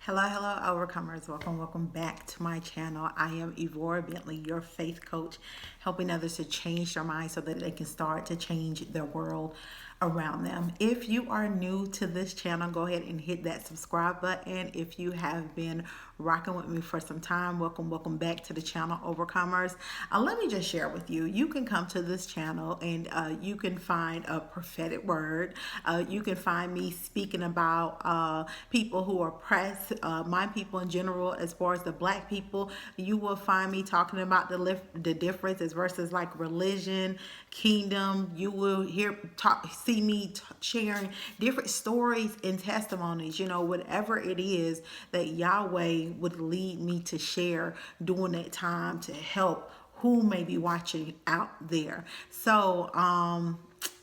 Hello, overcomers. Welcome back to my channel. I am Evora Bentley, your faith coach, helping others to change their mind so that they can start to change their world around them. If you are new to this channel, go ahead and hit that subscribe button. If you have been rocking with me for some time, welcome back to the channel, overcomers. Let me just share with you. You can come to this channel and you can find a prophetic word. You can find me speaking about people who are oppressed, my people in general. As far as the black people, you will find me talking about the differences versus like religion, kingdom. You will see me sharing different stories and testimonies, whatever it is that Yahweh would lead me to share during that time to help who may be watching out there. So,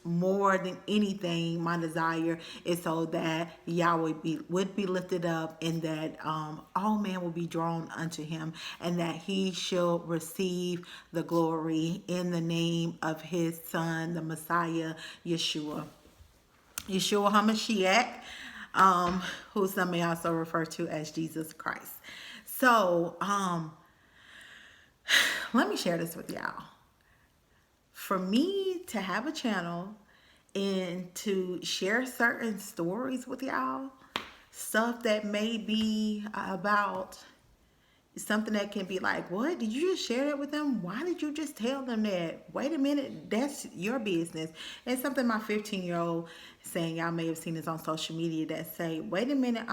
more than anything, my desire is so that Yahweh would be lifted up, and that all men will be drawn unto him, and that he shall receive the glory in the name of his son, the Messiah, Yeshua HaMashiach, who some may also refer to as Jesus Christ. So, let me share this with y'all. For me to have a channel and to share certain stories with y'all, stuff that may be about something that can be like, what? Did you just share that with them? Why did you just tell them that? Wait a minute, that's your business. And something my 15-year-old saying, y'all may have seen this on social media, that say, wait a minute,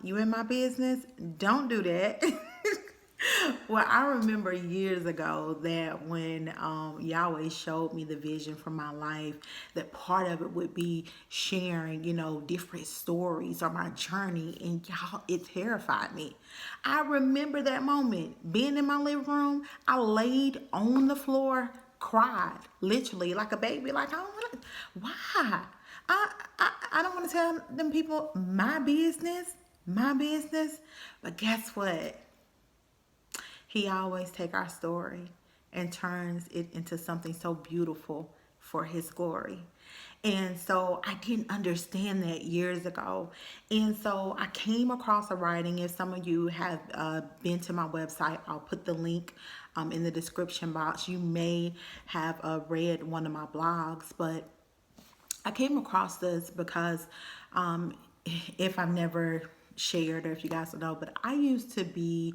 you in my business? Don't do that. Well, I remember years ago that when Yahweh showed me the vision for my life, that part of it would be sharing, different stories or my journey. And y'all, it terrified me. I remember that moment, being in my living room. I laid on the floor, cried, literally like a baby. Like, I don't want to, why? I don't want to tell them people my business. But guess what? He always takes our story and turns it into something so beautiful for his glory. And so I didn't understand that years ago. And so I came across a writing. If some of you have been to my website, I'll put the link in the description box. You may have read one of my blogs, but I came across this because if I've never shared, or if you guys don't know, but I used to be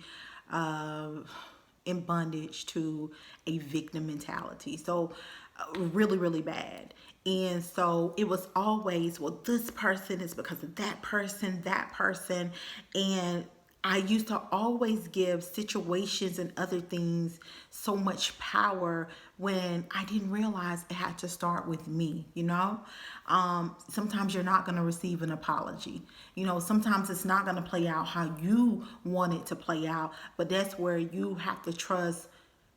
in bondage to a victim mentality. So really bad. And so it was always, well, this person is because of that person. And I used to always give situations and other things so much power when I didn't realize it had to start with me, Sometimes you're not going to receive an apology. Sometimes it's not going to play out how you want it to play out, but that's where you have to trust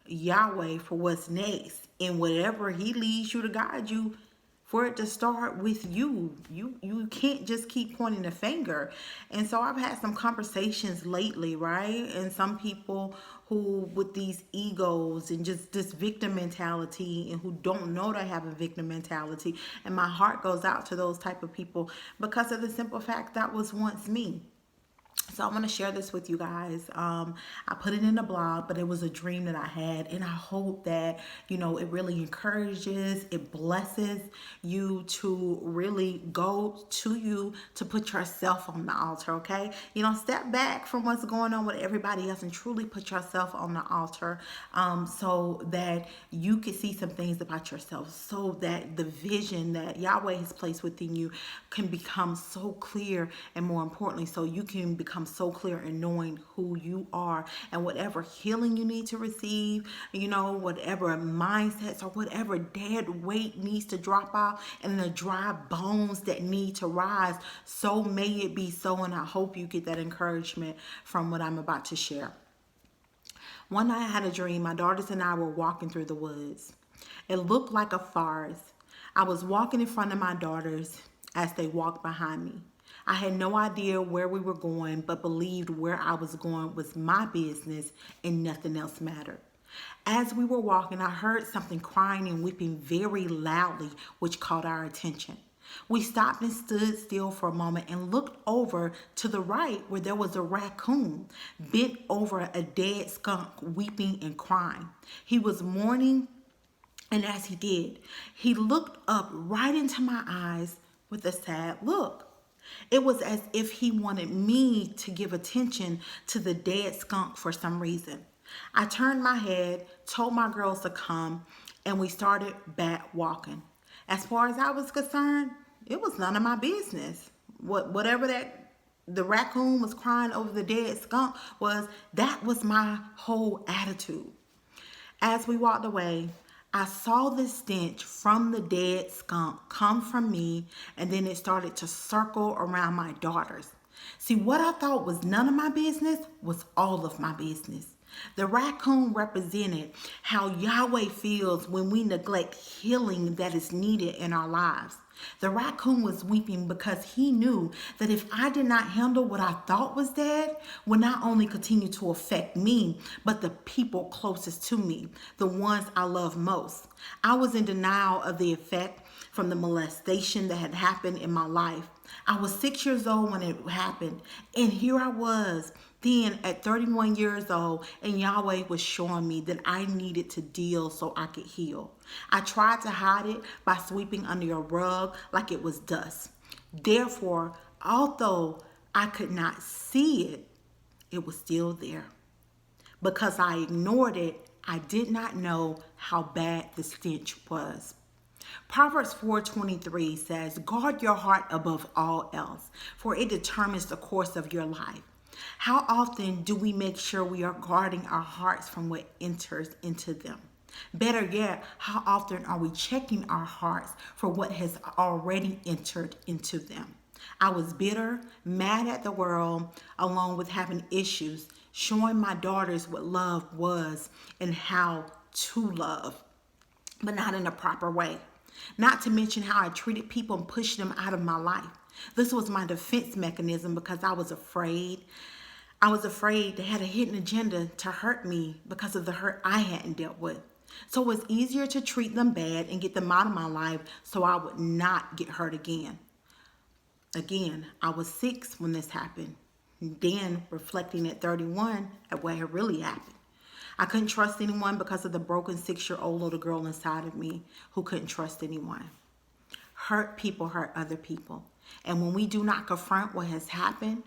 Yahweh for what's next. And whatever he leads you to guide you, for it to start with you. You can't just keep pointing the finger. And so I've had some conversations lately, right? And some people who with these egos and just this victim mentality, and who don't know they have a victim mentality. And my heart goes out to those type of people, because of the simple fact that was once me. So I'm going to share this with you guys. I put it in a blog, but it was a dream that I had. And I hope that, it really encourages, it blesses you to really go to you to put yourself on the altar, okay? Step back from what's going on with everybody else and truly put yourself on the altar, so that you can see some things about yourself, so that the vision that Yahweh has placed within you can become so clear, and more importantly, so you can become so clear in knowing who you are, and whatever healing you need to receive, whatever mindsets or whatever dead weight needs to drop out, and the dry bones that need to rise, so may it be so. And I hope you get that encouragement from what I'm about to share. One night I had a dream. My daughters and I were walking through the woods. It looked like a forest. I was walking in front of my daughters as they walked behind me. I had no idea where we were going, but believed where I was going was my business and nothing else mattered. As we were walking, I heard something crying and weeping very loudly, which caught our attention. We stopped and stood still for a moment and looked over to the right where there was a raccoon bent over a dead skunk, weeping and crying. He was mourning, and as he did, he looked up right into my eyes with a sad look. It was as if he wanted me to give attention to the dead skunk for some reason. I turned my head, told my girls to come, and we started back walking. As far as I was concerned, it was none of my business. Whatever that the raccoon was crying over the dead skunk was, that was my whole attitude. As we walked away, I saw the stench from the dead skunk come from me, and then it started to circle around my daughters. See, what I thought was none of my business was all of my business. The raccoon represented how Yahweh feels when we neglect healing that is needed in our lives. The raccoon was weeping because he knew that if I did not handle what I thought was dead, would not only continue to affect me, but the people closest to me, the ones I love most. I was in denial of the effect from the molestation that had happened in my life. I was 6 years old when it happened, and here I was then at 31 years old, and Yahweh was showing me that I needed to deal so I could heal. I tried to hide it by sweeping under a rug like it was dust. Therefore, although I could not see it, it was still there. Because I ignored it, I did not know how bad the stench was. Proverbs 4:23 says, "Guard your heart above all else, for it determines the course of your life." How often do we make sure we are guarding our hearts from what enters into them? Better yet, how often are we checking our hearts for what has already entered into them? I was bitter, mad at the world, along with having issues, showing my daughters what love was and how to love, but not in a proper way. Not to mention how I treated people and pushed them out of my life. This was my defense mechanism because I was afraid. I was afraid they had a hidden agenda to hurt me because of the hurt I hadn't dealt with. So it was easier to treat them bad and get them out of my life so I would not get hurt again. Again, I was 6 when this happened. Then reflecting at 31 at what had really happened. I couldn't trust anyone because of the broken 6-year-old little girl inside of me who couldn't trust anyone. Hurt people hurt other people. And when we do not confront what has happened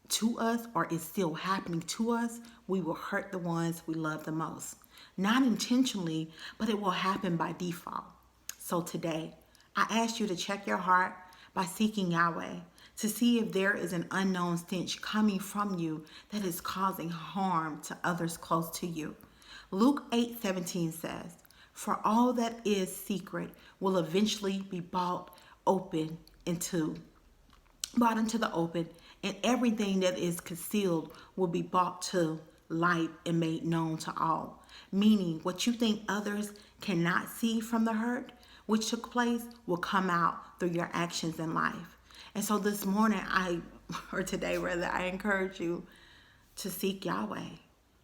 to us or is still happening to us, we will hurt the ones we love the most. Not intentionally, but it will happen by default. So today, I ask you to check your heart by seeking Yahweh to see if there is an unknown stench coming from you that is causing harm to others close to you. Luke 8:17 says, "For all that is secret will eventually be brought into the open, and everything that is concealed will be brought to light and made known to all." Meaning, what you think others cannot see from the hurt which took place will come out through your actions in life. And so this morning, today rather, I encourage you to seek Yahweh.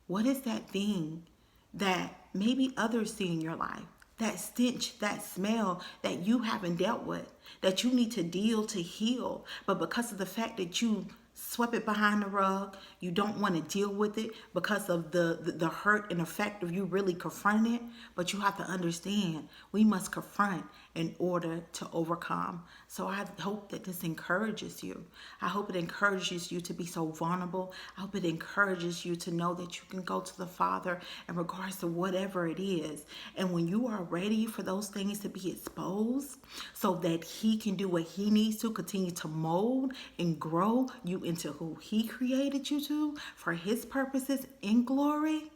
What is that thing that maybe others see in your life? That stench, that smell that you haven't dealt with, that you need to deal to heal. But because of the fact that you swept it behind the rug, you don't want to deal with it because of the hurt and effect of you really confronting it. But you have to understand, we must confront in order to overcome. So I hope that this encourages you. I hope it encourages you to be so vulnerable. I hope it encourages you to know that you can go to the Father in regards to whatever it is. And when you are ready for those things to be exposed so that He can do what He needs to, continue to mold and grow you into who He created you to for His purposes in glory,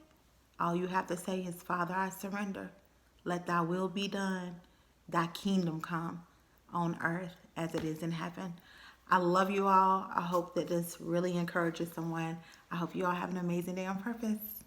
all you have to say is, "Father, I surrender. Let thy will be done. Thy kingdom come on earth as it is in heaven." I love you all. I hope that this really encourages someone. I hope you all have an amazing day on purpose.